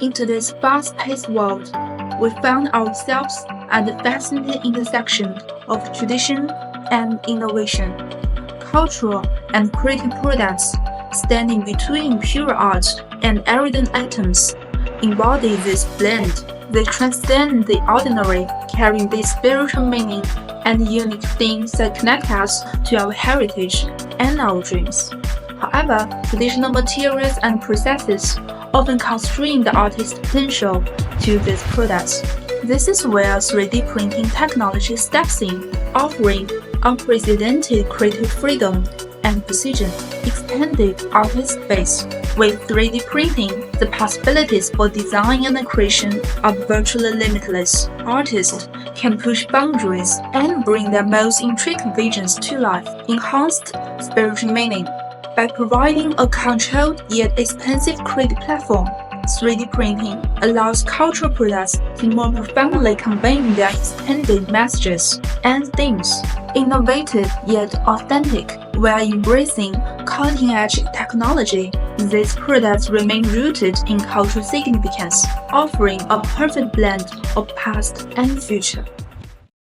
In today's fast-paced world, we found ourselves at the fascinating intersection of tradition and innovation. Cultural and creative products, standing between pure art and everyday items, embody this blend. They transcend the ordinary, carrying the spiritual meaning and unique themes that connect us to our heritage and our dreams. However, traditional materials and processes often constrain the artist's potential to these products. This is where 3D printing technology steps in, offering unprecedented creative freedom and precision, expanding artist space. With 3D printing, the possibilities for design and creation are virtually limitless. Artists can push boundaries and bring their most intricate visions to life, enhanced spiritual meaning. By providing a controlled yet expensive creative platform, 3D printing allows cultural products to more profoundly convey their intended messages and themes. Innovative yet authentic, while embracing cutting-edge technology, these products remain rooted in cultural significance, offering a perfect blend of past and future.